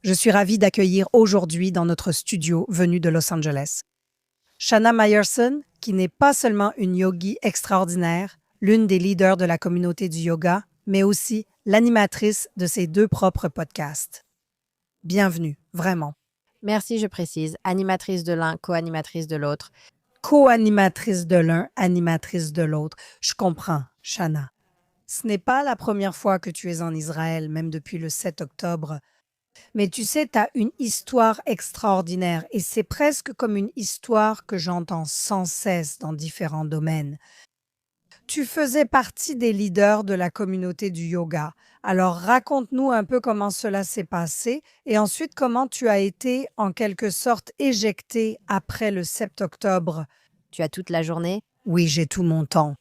Je suis ravie d'accueillir aujourd'hui dans notre studio venu de Los Angeles Shana Meyerson, qui n'est pas seulement une yogi extraordinaire, l'une des leaders de la communauté du yoga, mais aussi l'animatrice de ses deux propres podcasts. Bienvenue, vraiment. Merci, je précise. Animatrice de l'un, co-animatrice de l'autre. Co-animatrice de l'un, animatrice de l'autre. Je comprends, Shana. Ce n'est pas la première fois que tu es en Israël, même depuis le 7 octobre. Mais tu sais, tu as une histoire extraordinaire et c'est presque comme une histoire que j'entends sans cesse dans différents domaines. Tu faisais partie des leaders de la communauté du yoga. Alors raconte-nous un peu comment cela s'est passé et ensuite comment tu as été en quelque sorte éjecté après le 7 octobre. Tu as toute la journée? Oui, j'ai tout mon temps.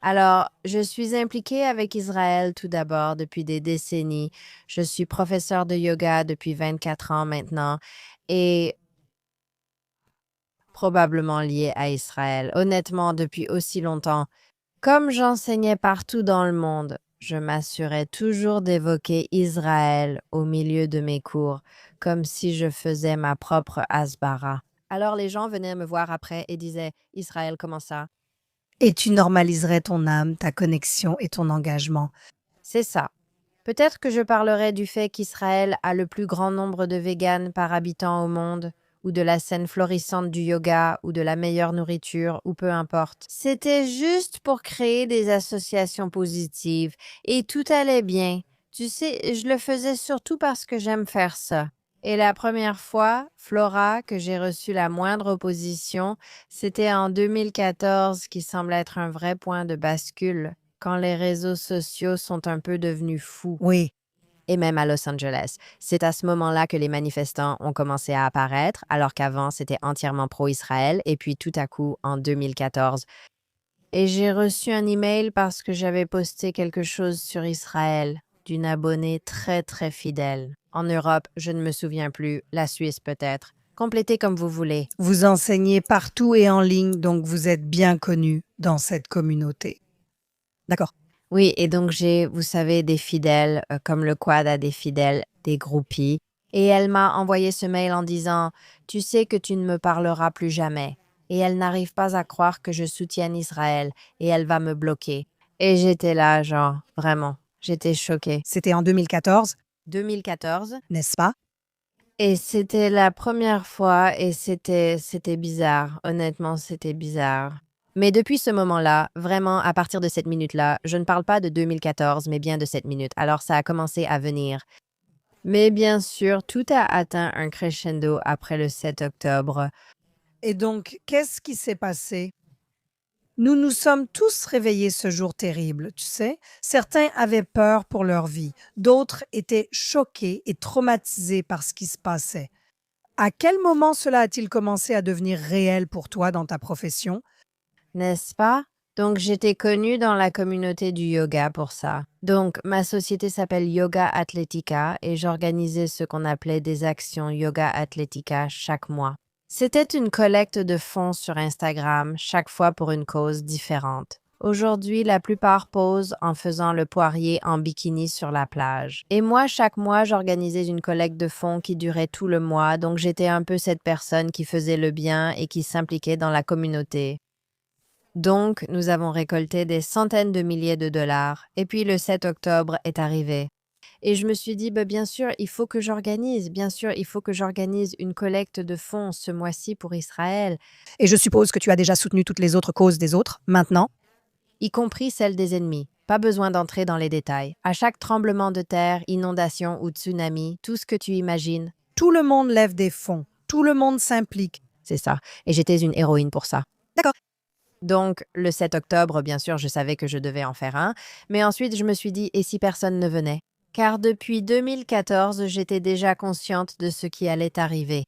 Alors, je suis impliquée avec Israël tout d'abord depuis des décennies. Je suis professeure de yoga depuis 24 ans maintenant et probablement liée à Israël. Honnêtement, depuis aussi longtemps. Comme j'enseignais partout dans le monde, je m'assurais toujours d'évoquer Israël au milieu de mes cours, comme si je faisais ma propre Hasbara. Alors les gens venaient me voir après et disaient « Israël, comment ça? » Et tu normaliserais ton âme, ta connexion et ton engagement. C'est ça. Peut-être que je parlerai du fait qu'Israël a le plus grand nombre de véganes par habitant au monde, ou de la scène florissante du yoga, ou de la meilleure nourriture, ou peu importe. C'était juste pour créer des associations positives, et tout allait bien. Tu sais, je le faisais surtout parce que j'aime faire ça. Et la première fois, Flora, que j'ai reçu la moindre opposition, c'était en 2014 qui semble être un vrai point de bascule, quand les réseaux sociaux sont un peu devenus fous. Oui. Et même à Los Angeles. C'est à ce moment-là que les manifestants ont commencé à apparaître, alors qu'avant, c'était entièrement pro-Israël, et puis tout à coup, en 2014. Et j'ai reçu un email parce que j'avais posté quelque chose sur Israël, d'une abonnée très, très fidèle. En Europe, je ne me souviens plus, la Suisse peut-être. Complétez comme vous voulez. Vous enseignez partout et en ligne, donc vous êtes bien connu dans cette communauté. D'accord. Oui, et donc j'ai, vous savez, des fidèles, comme le quad a des fidèles, des groupies. Et elle m'a envoyé ce mail en disant « Tu sais que tu ne me parleras plus jamais. » Et elle n'arrive pas à croire que je soutienne Israël et elle va me bloquer. Et j'étais là, genre, vraiment, j'étais choquée. C'était en 2014, 2014. n'est-ce pas? Et c'était la première fois et c'était bizarre. Honnêtement, c'était bizarre. Mais depuis ce moment-là, vraiment, à partir de cette minute-là, je ne parle pas de 2014, mais bien de cette minute. Alors, ça a commencé à venir. Mais bien sûr, tout a atteint un crescendo après le 7 octobre. Et donc, qu'est-ce qui s'est passé? Nous nous sommes tous réveillés ce jour terrible, tu sais. Certains avaient peur pour leur vie, d'autres étaient choqués et traumatisés par ce qui se passait. À quel moment cela a-t-il commencé à devenir réel pour toi dans ta profession? N'est-ce pas? Donc, j'étais connue dans la communauté du yoga pour ça. Donc, ma société s'appelle Yoga Athletica et j'organisais ce qu'on appelait des actions Yoga Athletica chaque mois. C'était une collecte de fonds sur Instagram, chaque fois pour une cause différente. Aujourd'hui, la plupart posent en faisant le poirier en bikini sur la plage. Et moi, chaque mois, j'organisais une collecte de fonds qui durait tout le mois, donc j'étais un peu cette personne qui faisait le bien et qui s'impliquait dans la communauté. Donc, nous avons récolté des centaines de milliers de dollars. Et puis, le 7 octobre est arrivé. Et je me suis dit, bien sûr, il faut que j'organise. Bien sûr, il faut que j'organise une collecte de fonds ce mois-ci pour Israël, Et je suppose que tu as déjà soutenu toutes les autres causes des autres, maintenant? y compris celle des ennemis. Pas besoin d'entrer dans les détails. À chaque tremblement de terre, inondation ou tsunami, tout ce que tu imagines, Tout le monde lève des fonds, tout le monde s'implique. c'est ça. Et j'étais une héroïne pour ça. D'accord. Donc, le 7 octobre, bien sûr, je savais que je devais en faire un. Mais ensuite, je me suis dit, et si personne ne venait? Car depuis 2014, j'étais déjà consciente de ce qui allait arriver.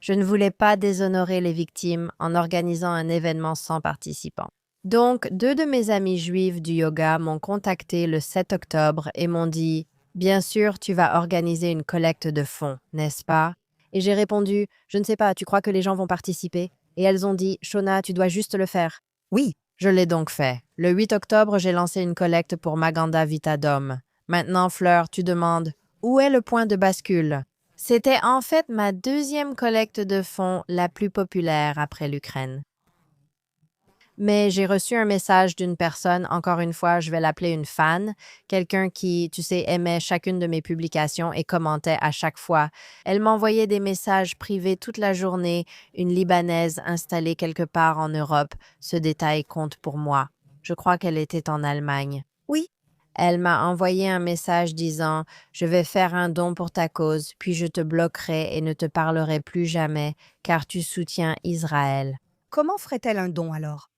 Je ne voulais pas déshonorer les victimes en organisant un événement sans participants. Donc, deux de mes amies juives du yoga m'ont contacté le 7 octobre et m'ont dit « Bien sûr, tu vas organiser une collecte de fonds, n'est-ce pas ?» Et j'ai répondu « Je ne sais pas, tu crois que les gens vont participer ?» Et elles ont dit « Shona, tu dois juste le faire. » Oui. Je l'ai donc fait. Le 8 octobre, j'ai lancé une collecte pour Maganda Vita Dom. Maintenant, Fleur, tu demandes « Où est le point de bascule ?» C'était en fait ma deuxième collecte de fonds la plus populaire après l'Ukraine. Mais j'ai reçu un message d'une personne, encore une fois, je vais l'appeler une fan, quelqu'un qui, tu sais, aimait chacune de mes publications et commentait à chaque fois. Elle m'envoyait des messages privés toute la journée, une Libanaise installée quelque part en Europe. Ce détail compte pour moi. Je crois qu'elle était en Allemagne. Oui. Elle m'a envoyé un message disant: «Je vais faire un don pour ta cause, puis je te bloquerai et ne te parlerai plus jamais, car tu soutiens Israël.» Comment ferait-elle un don alors?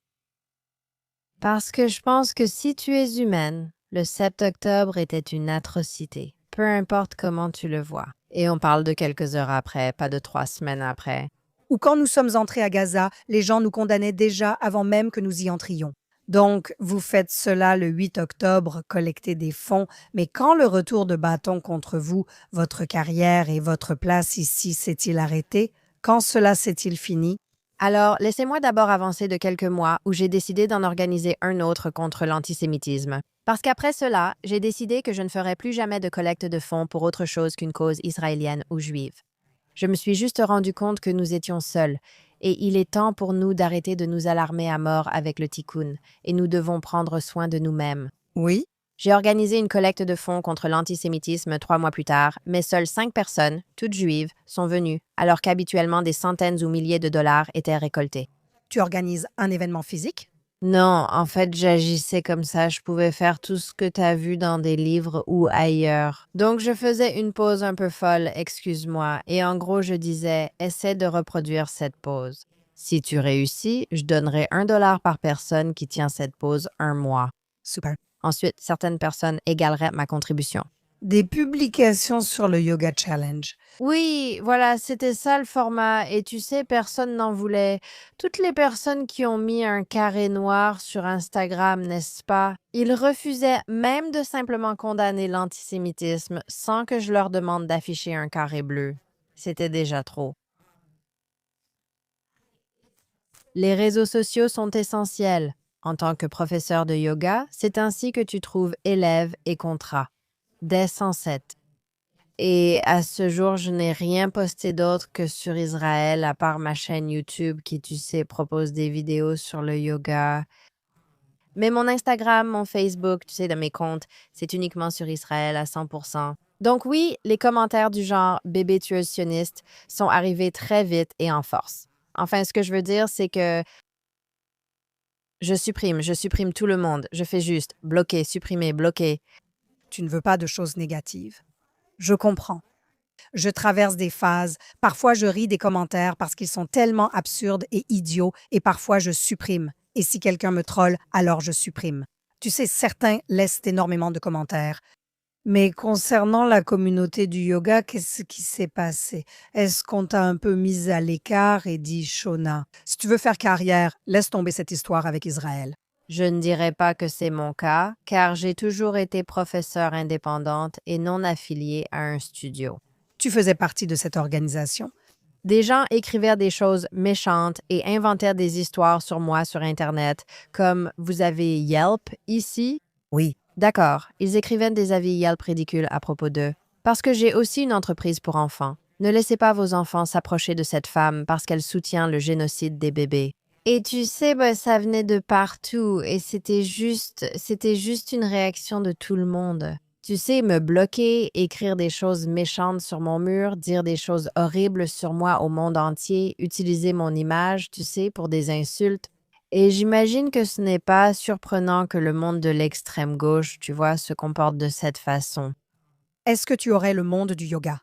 Parce que je pense que si tu es humaine, le 7 octobre était une atrocité, peu importe comment tu le vois. Et on parle de quelques heures après, pas de 3 semaines après. Ou quand nous sommes entrés à Gaza, les gens nous condamnaient déjà avant même que nous y entrions. Donc, vous faites cela le 8 octobre, collectez des fonds, mais quand le retour de bâton contre vous, votre carrière et votre place ici s'est-il arrêté? Quand cela s'est-il fini? Alors, laissez-moi d'abord avancer de quelques mois où j'ai décidé d'en organiser un autre contre l'antisémitisme. Parce qu'après cela, j'ai décidé que je ne ferai plus jamais de collecte de fonds pour autre chose qu'une cause israélienne ou juive. Je me suis juste rendu compte que nous étions seuls, et il est temps pour nous d'arrêter de nous alarmer à mort avec le tikkun, et nous devons prendre soin de nous-mêmes. Oui. J'ai organisé une collecte de fonds contre l'antisémitisme 3 mois plus tard, mais seules 5 personnes, toutes juives, sont venues, alors qu'habituellement des centaines ou milliers de dollars étaient récoltés. Tu organises un événement physique? Non, en fait, j'agissais comme ça. Je pouvais faire tout ce que tu as vu dans des livres ou ailleurs. Donc, je faisais une pause un peu folle, excuse-moi, et en gros, je disais, essaie de reproduire cette pause. Si tu réussis, je donnerai $1 par personne qui tient cette pause un mois. Super. Ensuite, certaines personnes égaleraient ma contribution. Des publications sur le Yoga Challenge. Oui, voilà, c'était ça le format. Et tu sais, personne n'en voulait. Toutes les personnes qui ont mis un carré noir sur Instagram, n'est-ce pas? Ils refusaient même de simplement condamner l'antisémitisme sans que je leur demande d'afficher un carré bleu. C'était déjà trop. Les réseaux sociaux sont essentiels. En tant que professeur de yoga, c'est ainsi que tu trouves élèves et contrats. Dès 107. Et à ce jour, je n'ai rien posté d'autre que sur Israël, à part ma chaîne YouTube qui, tu sais, propose des vidéos sur le yoga. Mais mon Instagram, mon Facebook, tu sais, de mes comptes, c'est uniquement sur Israël à 100%. Donc oui, les commentaires du genre «bébé tueuse sioniste» sont arrivés très vite et en force. Enfin, ce que je veux dire, c'est que je supprime tout le monde. Je fais juste bloquer, supprimer, bloquer. Tu ne veux pas de choses négatives. Je comprends. Je traverse des phases. Parfois, je ris des commentaires parce qu'ils sont tellement absurdes et idiots et parfois, je supprime. Et si quelqu'un me troll, alors je supprime. Tu sais, certains laissent énormément de commentaires. Mais concernant la communauté du yoga, qu'est-ce qui s'est passé? Est-ce qu'on t'a un peu mise à l'écart et dit, Shona, si tu veux faire carrière, laisse tomber cette histoire avec Israël. Je ne dirais pas que c'est mon cas, car j'ai toujours été professeure indépendante et non affiliée à un studio. Tu faisais partie de cette organisation. Des gens écrivaient des choses méchantes et inventaient des histoires sur moi sur Internet, comme vous avez Yelp ici? Oui. D'accord, ils écrivaient des avis Yelp ridicules à propos d'eux. Parce que j'ai aussi une entreprise pour enfants. Ne laissez pas vos enfants s'approcher de cette femme parce qu'elle soutient le génocide des bébés. Et tu sais, ça venait de partout et c'était juste une réaction de tout le monde. Tu sais, me bloquer, écrire des choses méchantes sur mon mur, dire des choses horribles sur moi au monde entier, utiliser mon image, tu sais, pour des insultes. Et j'imagine que ce n'est pas surprenant que le monde de l'extrême gauche, tu vois, se comporte de cette façon. Est-ce que tu aurais le monde du yoga?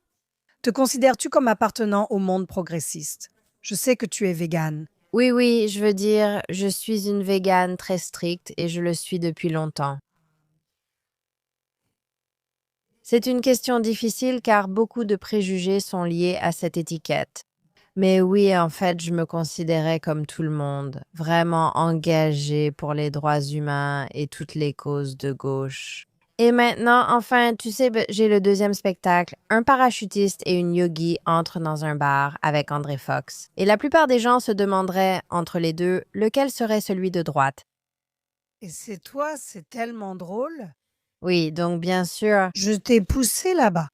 Te considères-tu comme appartenant au monde progressiste? Je sais que tu es végane. Oui, oui, je veux dire, je suis une végane très stricte et je le suis depuis longtemps. C'est une question difficile car beaucoup de préjugés sont liés à cette étiquette. Mais oui, en fait, je me considérais comme tout le monde, vraiment engagée pour les droits humains et toutes les causes de gauche. Et maintenant, enfin, tu sais, j'ai le deuxième spectacle. Un parachutiste et une yogi entrent dans un bar avec André Fox. Et la plupart des gens se demanderaient, entre les deux, lequel serait celui de droite. Et c'est toi, c'est tellement drôle. Oui, donc bien sûr, Je t'ai poussé là-bas.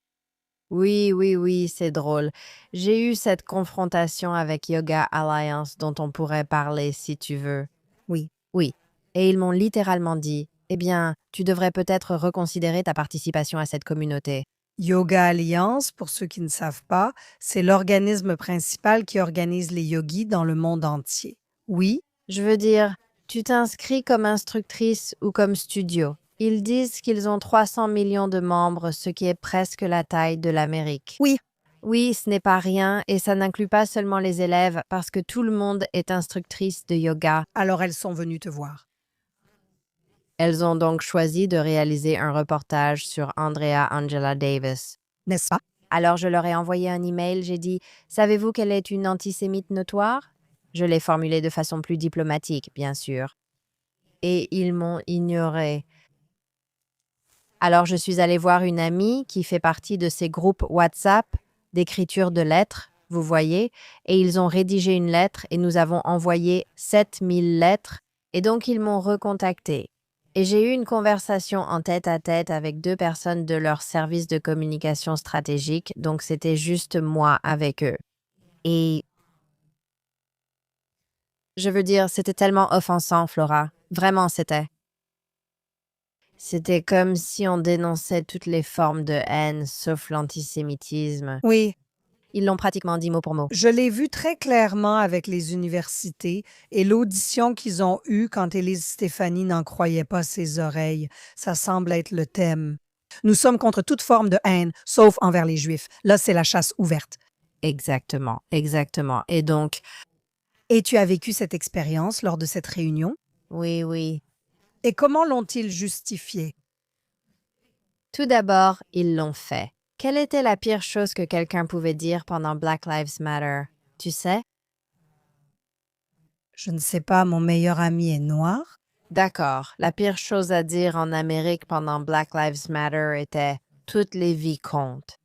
Oui, oui, oui, c'est drôle. J'ai eu cette confrontation avec Yoga Alliance dont on pourrait parler si tu veux. Oui. Oui. Et ils m'ont littéralement dit, eh bien, tu devrais peut-être reconsidérer ta participation à cette communauté. Yoga Alliance, pour ceux qui ne savent pas, c'est l'organisme principal qui organise les yogis dans le monde entier. Oui, Je veux dire, tu t'inscris comme instructrice ou comme studio. Ils disent qu'ils ont 300 millions de membres, ce qui est presque la taille de l'Amérique. oui. Oui, ce n'est pas rien et ça n'inclut pas seulement les élèves parce que tout le monde est instructrice de yoga. Alors elles sont venues te voir, Elles ont donc choisi de réaliser un reportage sur Andrea Angela Davis. n'est-ce pas? Alors je leur ai envoyé un email, j'ai dit savez-vous qu'elle est une antisémite notoire? Je l'ai formulé de façon plus diplomatique, bien sûr. Et ils m'ont ignoré. Alors je suis allée voir une amie qui fait partie de ces groupes WhatsApp d'écriture de lettres, vous voyez, et ils ont rédigé une lettre et nous avons envoyé 7000 lettres et donc ils m'ont recontacté. Et j'ai eu une conversation en tête-à-tête avec 2 personnes de leur service de communication stratégique, donc c'était juste moi avec eux. Et je veux dire, c'était tellement offensant, Flora. Vraiment, c'était. C'était comme si on dénonçait toutes les formes de haine, sauf l'antisémitisme. Oui, Ils l'ont pratiquement dit mot pour mot. je l'ai vu très clairement avec les universités et l'audition qu'ils ont eue quand Élise Stéphanie n'en croyait pas ses oreilles. Ça semble être le thème. Nous sommes contre toute forme de haine, sauf envers les Juifs. Là, c'est la chasse ouverte. Exactement, exactement. Et donc, Et tu as vécu cette expérience lors de cette réunion? oui, oui. Et comment l'ont-ils justifié? Tout d'abord, ils l'ont fait. Quelle était la pire chose que quelqu'un pouvait dire pendant Black Lives Matter? Tu sais? Je ne sais pas, mon meilleur ami est noir? D'accord. La pire chose à dire en Amérique pendant Black Lives Matter était toutes les vies comptent.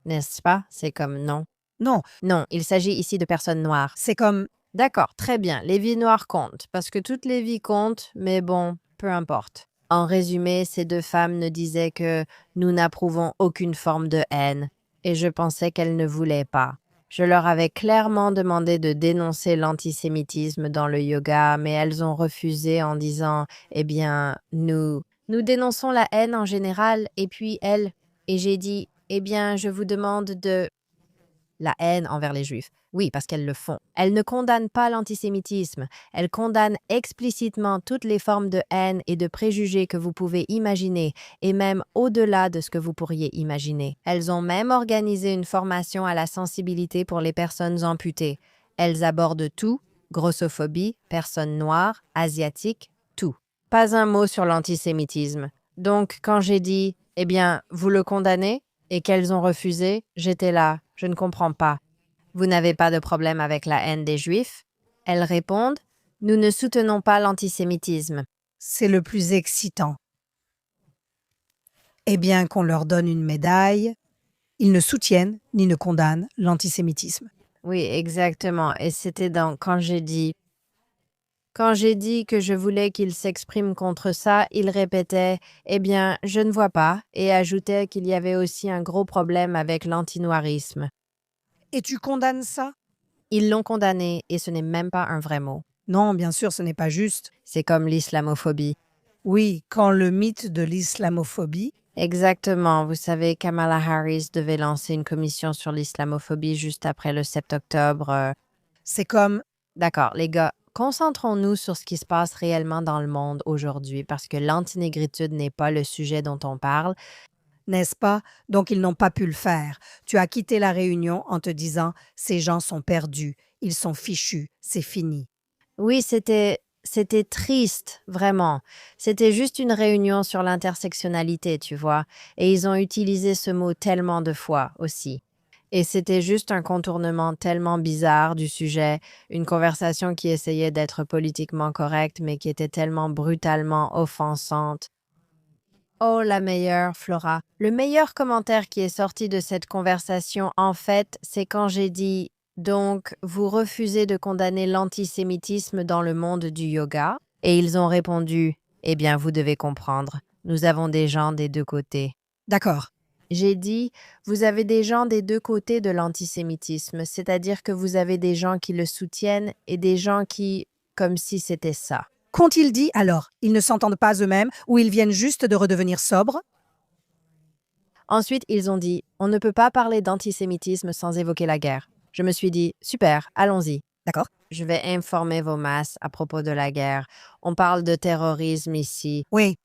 N'est-ce pas? C'est comme non. Non, Non, il s'agit ici de personnes noires. c'est comme D'accord, très bien. Les vies noires comptent, parce que toutes les vies comptent, mais bon, peu importe. En résumé, ces 2 femmes ne disaient que nous n'approuvons aucune forme de haine, et je pensais qu'elles ne voulaient pas. Je leur avais clairement demandé de dénoncer l'antisémitisme dans le yoga, mais elles ont refusé en disant, eh bien, nous dénonçons la haine en général, et puis elles, et j'ai dit, eh bien, je vous demande de la haine envers les Juifs. Oui, parce qu'elles le font. Elles ne condamnent pas l'antisémitisme. Elles condamnent explicitement toutes les formes de haine et de préjugés que vous pouvez imaginer, et même au-delà de ce que vous pourriez imaginer. Elles ont même organisé une formation à la sensibilité pour les personnes amputées. Elles abordent tout, grossophobie, personnes noires, asiatiques, tout. Pas un mot sur l'antisémitisme. Donc, quand j'ai dit, eh bien, vous le condamnez, et qu'elles ont refusé, j'étais là, je ne comprends pas. Vous n'avez pas de problème avec la haine des Juifs? Elles répondent, nous ne soutenons pas l'antisémitisme. c'est le plus excitant. Eh bien qu'on leur donne une médaille, ils ne soutiennent ni ne condamnent l'antisémitisme. Oui, exactement. Et c'était quand j'ai dit que je voulais qu'ils s'expriment contre ça, ils répétaient, eh bien, je ne vois pas, et ajoutaient qu'il y avait aussi un gros problème avec l'antinoirisme. Et tu condamnes ça? Ils l'ont condamné, et ce n'est même pas un vrai mot. Non, bien sûr, ce n'est pas juste. C'est comme l'islamophobie. Oui, quand le mythe de l'islamophobie, Exactement. Vous savez, Kamala Harris devait lancer une commission sur l'islamophobie juste après le 7 octobre. c'est comme D'accord, les gars, concentrons-nous sur ce qui se passe réellement dans le monde aujourd'hui parce que l'antinégritude n'est pas le sujet dont on parle. n'est-ce pas? Donc ils n'ont pas pu le faire. Tu as quitté la réunion en te disant, ces gens sont perdus, ils sont fichus, c'est fini. Oui, c'était triste, vraiment. C'était juste une réunion sur l'intersectionnalité, tu vois, et ils ont utilisé ce mot tellement de fois aussi. Et c'était juste un contournement tellement bizarre du sujet, une conversation qui essayait d'être politiquement correcte, mais qui était tellement brutalement offensante. Oh, la meilleure, Flora. Le meilleur commentaire qui est sorti de cette conversation, en fait, c'est quand j'ai dit donc, vous refusez de condamner l'antisémitisme dans le monde du yoga? Et ils ont répondu, eh bien, vous devez comprendre. Nous avons des gens des 2 côtés. D'accord. J'ai dit, vous avez des gens des deux côtés de l'antisémitisme, c'est-à-dire que vous avez des gens qui le soutiennent et des gens qui, comme si c'était ça. Qu'ont-ils dit alors? Ils ne s'entendent pas eux-mêmes ou ils viennent juste de redevenir sobres? Ensuite, ils ont dit, on ne peut pas parler d'antisémitisme sans évoquer la guerre. Je me suis dit, super, allons-y. D'accord. Je vais informer vos masses à propos de la guerre. On parle de terrorisme ici. Oui.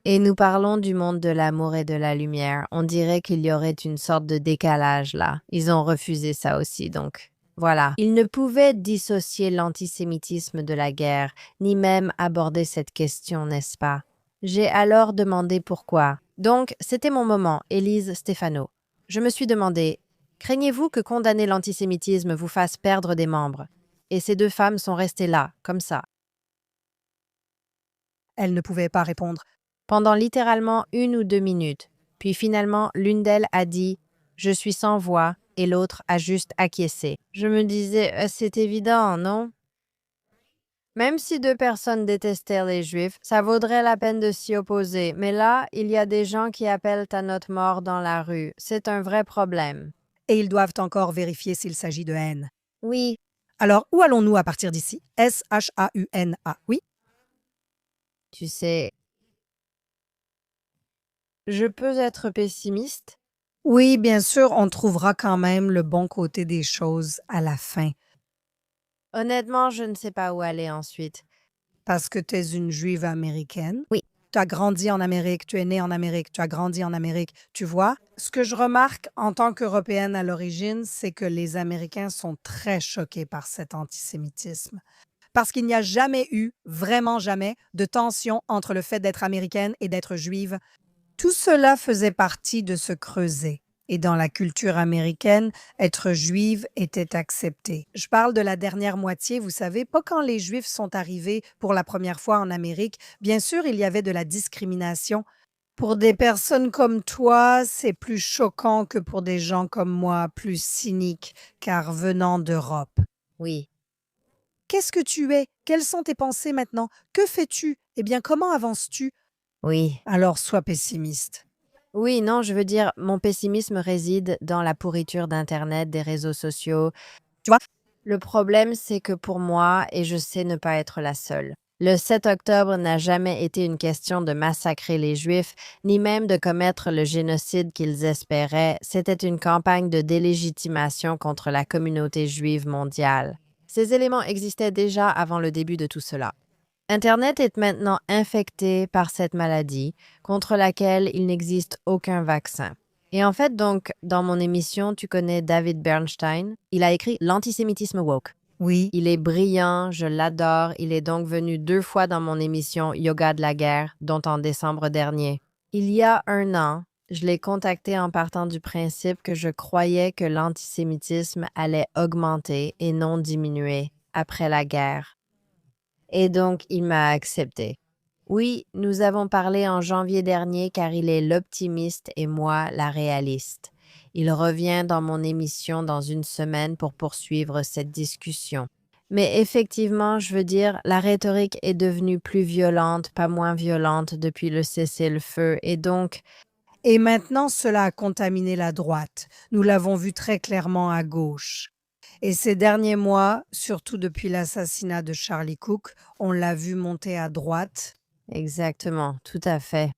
Et nous parlons du monde de l'amour et de la lumière. On dirait qu'il y aurait une sorte de décalage là. Ils ont refusé ça aussi, donc voilà. Ils ne pouvaient dissocier l'antisémitisme de la guerre, ni même aborder cette question, n'est-ce pas? J'ai alors demandé pourquoi. Donc, c'était mon moment, Élise Stéphano. Je me suis demandé, craignez-vous que condamner l'antisémitisme vous fasse perdre des membres? Et ces deux femmes sont restées là, comme ça, Elle ne pouvait pas répondre. pendant littéralement 1 ou 2 minutes. Puis finalement, l'une d'elles a dit « Je suis sans voix » et l'autre a juste acquiescé. Je me disais C'est évident, non? Même si deux personnes détestaient les Juifs, ça vaudrait la peine de s'y opposer. Mais là, il y a des gens qui appellent à notre mort dans la rue. C'est un vrai problème. Et ils doivent encore vérifier s'il s'agit de haine. Oui, Alors, où allons-nous à partir d'ici? S-H-A-U-N-A. Oui? tu sais, je peux être pessimiste. Oui, bien sûr, on trouvera quand même le bon côté des choses à la fin. Honnêtement, je ne sais pas où aller ensuite. Parce que tu es une juive américaine. Oui. Tu as grandi en Amérique, tu es née en Amérique, tu as grandi en Amérique. Tu vois, ce que je remarque en tant qu'Européenne à l'origine, c'est que les Américains sont très choqués par cet antisémitisme. Parce qu'il n'y a jamais eu, vraiment jamais, de tension entre le fait d'être américaine et d'être juive. Tout cela faisait partie de se creuser. Et dans la culture américaine, être juive était accepté. Je parle de la dernière moitié, vous savez, pas quand les Juifs sont arrivés pour la première fois en Amérique. Bien sûr, il y avait de la discrimination. Pour des personnes comme toi, c'est plus choquant que pour des gens comme moi, plus cyniques, car venant d'Europe. Oui. Qu'est-ce que tu es? Quelles sont tes pensées maintenant? Que fais-tu? Eh bien, comment avances-tu? Oui. Alors, sois pessimiste. Oui, non, je veux dire, mon pessimisme réside dans la pourriture d'Internet, des réseaux sociaux. Tu vois? Le problème, c'est que pour moi, et je sais ne pas être la seule, le 7 octobre n'a jamais été une question de massacrer les Juifs, ni même de commettre le génocide qu'ils espéraient. C'était une campagne de délégitimation contre la communauté juive mondiale. Ces éléments existaient déjà avant le début de tout cela. Internet est maintenant infecté par cette maladie contre laquelle il n'existe aucun vaccin. Et en fait, donc, dans mon émission, tu connais David Bernstein. Il a écrit L'antisémitisme woke. Oui. Il est brillant, je l'adore. Il est donc venu 2 fois dans mon émission Yoga de la guerre, dont en décembre dernier. Il y a 1 an, je l'ai contacté en partant du principe que je croyais que l'antisémitisme allait augmenter et non diminuer après la guerre. Et donc, il m'a accepté. Oui, nous avons parlé en janvier dernier car il est l'optimiste et moi la réaliste. Il revient dans mon émission dans 1 semaine pour poursuivre cette discussion. Mais effectivement, je veux dire, la rhétorique est devenue plus violente, pas moins violente depuis le cessez-le-feu et donc, Et maintenant, cela a contaminé la droite. Nous l'avons vu très clairement à gauche. Et ces derniers mois, surtout depuis l'assassinat de Charlie Cook, on l'a vu monter à droite. exactement, tout à fait.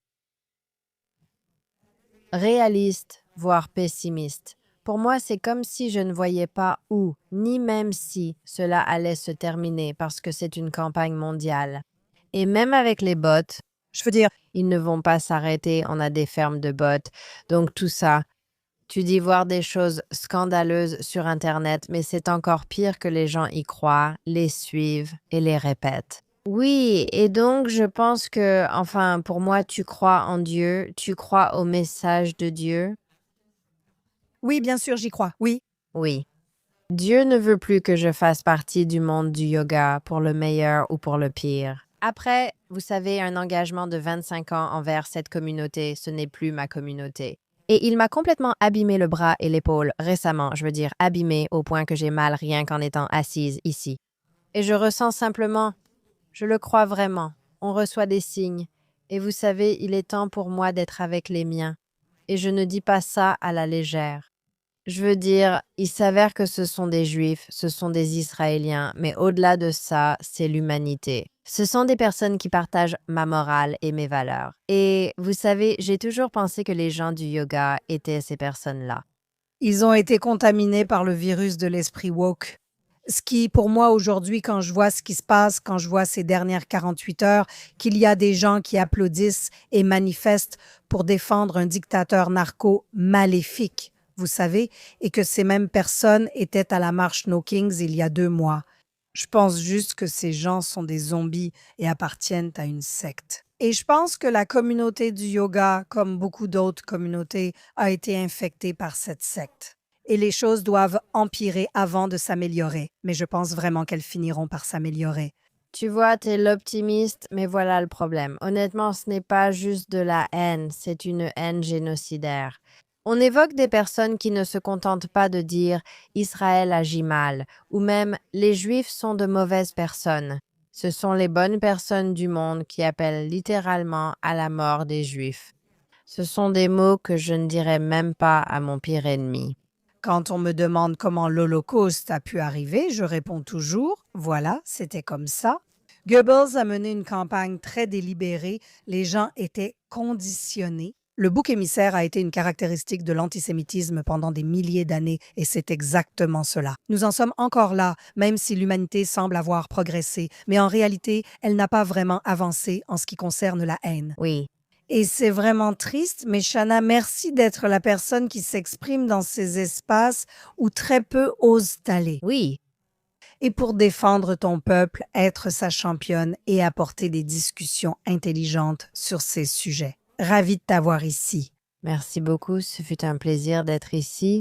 Réaliste, voire pessimiste. Pour moi, c'est comme si je ne voyais pas où, ni même si cela allait se terminer parce que c'est une campagne mondiale. Et même avec les bots, Je veux dire, ils ne vont pas s'arrêter, on a des fermes de bots. Donc tout ça, tu dis voir des choses scandaleuses sur Internet, mais c'est encore pire que les gens y croient, les suivent et les répètent. Oui, et donc je pense que, enfin, pour moi, tu crois en Dieu, tu crois au message de Dieu. oui, bien sûr, j'y crois, oui. Oui. Dieu ne veut plus que je fasse partie du monde du yoga pour le meilleur ou pour le pire. Après, vous savez, un engagement de 25 ans envers cette communauté, ce n'est plus ma communauté. Et il m'a complètement abîmé le bras et l'épaule récemment, je veux dire abîmé au point que j'ai mal rien qu'en étant assise ici. Et je ressens simplement, je le crois vraiment, on reçoit des signes. Et vous savez, il est temps pour moi d'être avec les miens. et je ne dis pas ça à la légère. Je veux dire, il s'avère que ce sont des Juifs, ce sont des Israéliens, mais au-delà de ça, c'est l'humanité. Ce sont des personnes qui partagent ma morale et mes valeurs. Et vous savez, j'ai toujours pensé que les gens du yoga étaient ces personnes-là. Ils ont été contaminés par le virus de l'esprit woke. Ce qui, pour moi, aujourd'hui, quand je vois ce qui se passe, quand je vois ces dernières 48 heures, qu'il y a des gens qui applaudissent et manifestent pour défendre un dictateur narco maléfique, vous savez, et que ces mêmes personnes étaient à la marche No Kings il y a 2 mois. Je pense juste que ces gens sont des zombies et appartiennent à une secte. Et je pense que la communauté du yoga, comme beaucoup d'autres communautés, a été infectée par cette secte. Et les choses doivent empirer avant de s'améliorer, mais je pense vraiment qu'elles finiront par s'améliorer. Tu vois, t'es l'optimiste, mais voilà le problème. Honnêtement, ce n'est pas juste de la haine, c'est une haine génocidaire. On évoque des personnes qui ne se contentent pas de dire Israël agit mal, ou même les Juifs sont de mauvaises personnes. Ce sont les bonnes personnes du monde qui appellent littéralement à la mort des Juifs. Ce sont des mots que je ne dirais même pas à mon pire ennemi. Quand on me demande comment l'Holocauste a pu arriver, je réponds toujours, voilà, c'était comme ça. Goebbels a mené une campagne très délibérée, les gens étaient conditionnés. Le bouc émissaire a été une caractéristique de l'antisémitisme pendant des milliers d'années et c'est exactement cela. Nous en sommes encore là, même si l'humanité semble avoir progressé, mais en réalité, elle n'a pas vraiment avancé en ce qui concerne la haine. Oui, Et c'est vraiment triste, mais Shana, merci d'être la personne qui s'exprime dans ces espaces où très peu osent aller. oui. Et pour défendre ton peuple, être sa championne et apporter des discussions intelligentes sur ces sujets. Ravi de t'avoir ici. Merci beaucoup, ce fut un plaisir d'être ici.